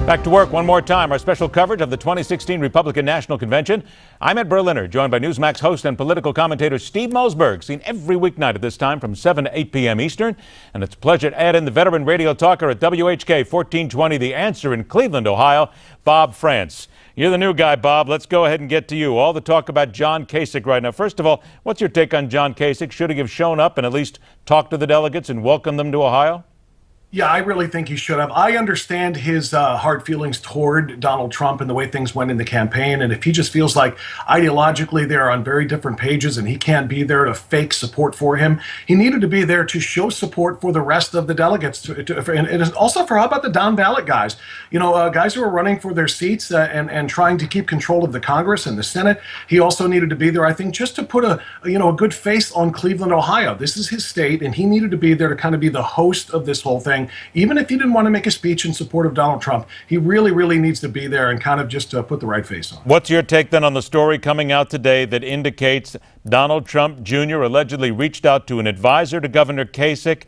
Back to work one more time. Our special coverage of the 2016 Republican National Convention. I'm Ed Berliner, joined by Newsmax host and political commentator Steve Malzberg, seen every weeknight at this time from 7 to 8 p.m. Eastern. And it's a pleasure to add in the veteran radio talker at WHK 1420, The Answer in Cleveland, Ohio, Bob Frantz. You're the new guy, Bob. Let's go ahead and get to you. All the talk about John Kasich right now. First of all, what's your take on John Kasich? Should he have shown up and at least talked to the delegates and welcomed them to Ohio? Yeah, I really think he should have. I understand his hard feelings toward Donald Trump and the way things went in the campaign. And if he just feels like ideologically they're on very different pages and he can't be there to fake support for him, he needed to be there to show support for the rest of the delegates. And also for, how about the down ballot guys? You know, guys who are running for their seats and trying to keep control of the Congress and the Senate. He also needed to be there, I think, just to put a good face on Cleveland, Ohio. This is his state, and he needed to be there to kind of be the host of this whole thing. Even if he didn't want to make a speech in support of Donald Trump, he really, really needs to be there and kind of just put the right face on. What's your take then on the story coming out today that indicates Donald Trump Jr. allegedly reached out to an advisor to Governor Kasich,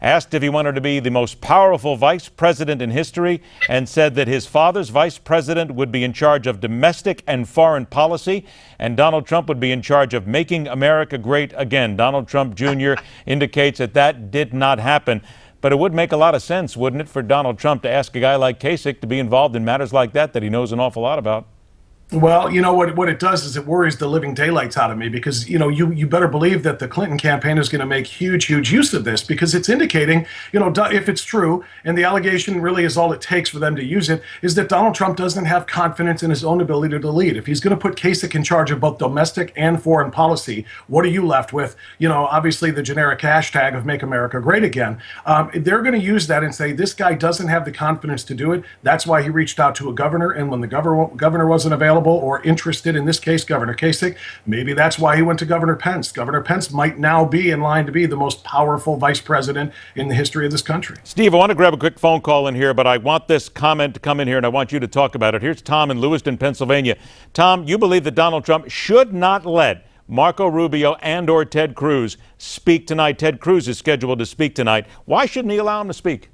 asked if he wanted to be the most powerful vice president in history, and said that his father's vice president would be in charge of domestic and foreign policy, and Donald Trump would be in charge of making America great again? Donald Trump Jr. indicates that that did not happen. But it would make a lot of sense, wouldn't it, for Donald Trump to ask a guy like Kasich to be involved in matters like that he knows an awful lot about? Well, you know what it does is it worries the living daylights out of me, because you better believe that the Clinton campaign is going to make huge use of this, because it's indicating, if it's true, and the allegation really is all it takes for them to use it, is that Donald Trump doesn't have confidence in his own ability to lead. If he's going to put Kasich in charge of both domestic and foreign policy, what are you left with? Obviously the generic hashtag of Make America Great Again. They're going to use that and say this guy doesn't have the confidence to do it. That's why he reached out to a governor, and when the governor wasn't available or interested, in this case, Governor Kasich, maybe that's why he went to Governor Pence. Governor Pence might now be in line to be the most powerful vice president in the history of this country. Steve, I want to grab a quick phone call in here, but I want this comment to come in here, and I want you to talk about it. Here's Tom in Lewiston, Pennsylvania. Tom, you believe that Donald Trump should not let Marco Rubio and or Ted Cruz speak tonight. Ted Cruz is scheduled to speak tonight. Why shouldn't he allow him to speak?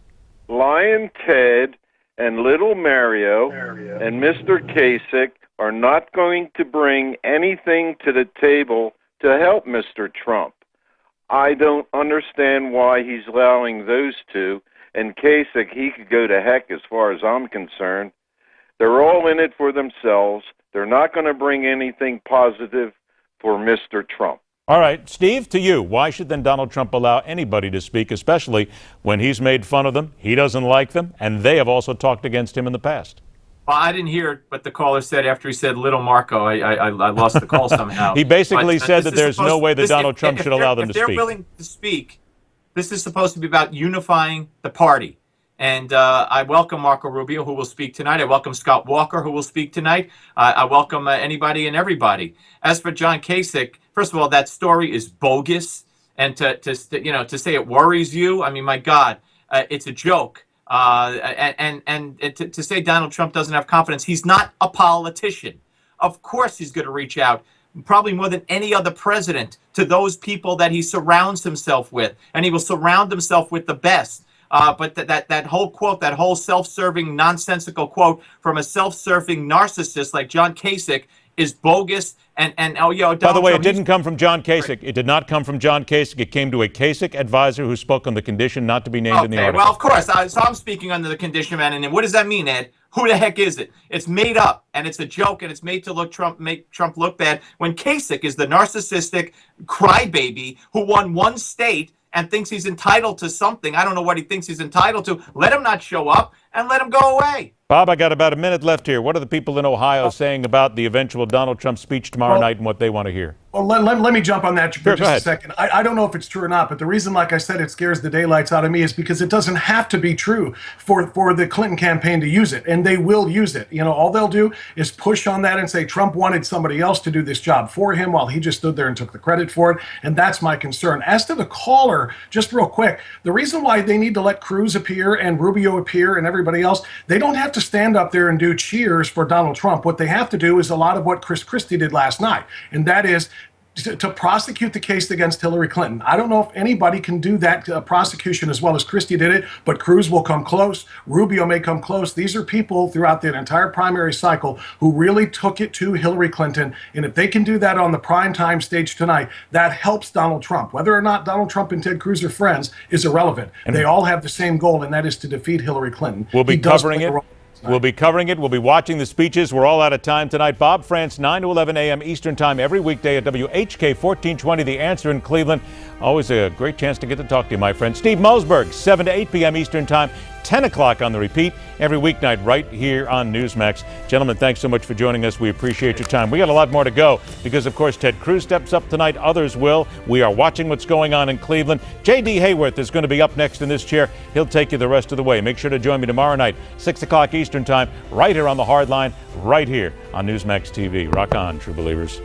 Lion Ted and Little Mario and Mr. Kasich are not going to bring anything to the table to help Mr. Trump. I don't understand why he's allowing those two. And Kasich, he could go to heck as far as I'm concerned. They're all in it for themselves. They're not going to bring anything positive for Mr. Trump. All right, Steve, to you. Why should then Donald Trump allow anybody to speak, especially when he's made fun of them, he doesn't like them, and they have also talked against him in the past? Well, I didn't hear what the caller said after he said Little Marco. I lost the call somehow. He basically said that there's no way that Donald Trump should allow them to speak. If they're willing to speak, this is supposed to be about unifying the party. And I welcome Marco Rubio, who will speak tonight. I welcome Scott Walker, who will speak tonight. I welcome anybody and everybody. As for John Kasich, first of all, that story is bogus. And to say it worries you, I mean, my God, it's a joke. And to say Donald Trump doesn't have confidence, he's not a politician. Of course he's going to reach out, probably more than any other president, to those people that he surrounds himself with. And he will surround himself with the best. But that whole quote, that whole self-serving, nonsensical quote from a self-serving narcissist like John Kasich is bogus. And by the way, it didn't come from John Kasich. It did not come from John Kasich. It came to a Kasich advisor who spoke on the condition not to be named in the article. Well, of course. So I'm speaking under the condition of anonymity. What does that mean, Ed? Who the heck is it? It's made up, and it's a joke, and it's made to make Trump look bad, when Kasich is the narcissistic crybaby who won one state and thinks he's entitled to something. I don't know what he thinks he's entitled to. Let him not show up and let him go away. Bob, I got about a minute left here. What are the people in Ohio saying about the eventual Donald Trump speech tomorrow night and what they want to hear? Well, let me jump on that for just a second. I don't know if it's true or not, but the reason, like I said, it scares the daylights out of me is because it doesn't have to be true for the Clinton campaign to use it, and they will use it. All they'll do is push on that and say Trump wanted somebody else to do this job for him while he just stood there and took the credit for it, and that's my concern. As to the caller, just real quick, the reason why they need to let Cruz appear and Rubio appear and everybody else, they don't have to stand up there and do cheers for Donald Trump. What they have to do is a lot of what Chris Christie did last night, and that is to prosecute the case against Hillary Clinton. I don't know if anybody can do that prosecution as well as Christie did it, but Cruz will come close. Rubio may come close. These are people throughout the entire primary cycle who really took it to Hillary Clinton. And if they can do that on the primetime stage tonight, that helps Donald Trump. Whether or not Donald Trump and Ted Cruz are friends is irrelevant. They all have the same goal, and that is to defeat Hillary Clinton. We'll be covering it. We'll be covering it. We'll be watching the speeches. We're all out of time tonight. Bob Frantz, 9 to 11 a.m. Eastern Time every weekday at WHK 1420, The Answer in Cleveland. Always a great chance to get to talk to you, my friend. Steve Malzberg, 7 to 8 p.m. Eastern Time, 10 o'clock on the repeat every weeknight right here on Newsmax. Gentlemen, thanks so much for joining us. We appreciate your time. We got a lot more to go because, of course, Ted Cruz steps up tonight. Others will. We are watching what's going on in Cleveland. J.D. Hayworth is going to be up next in this chair. He'll take you the rest of the way. Make sure to join me tomorrow night, 6 o'clock Eastern Time, right here on the Hard Line, right here on Newsmax TV. Rock on, true believers.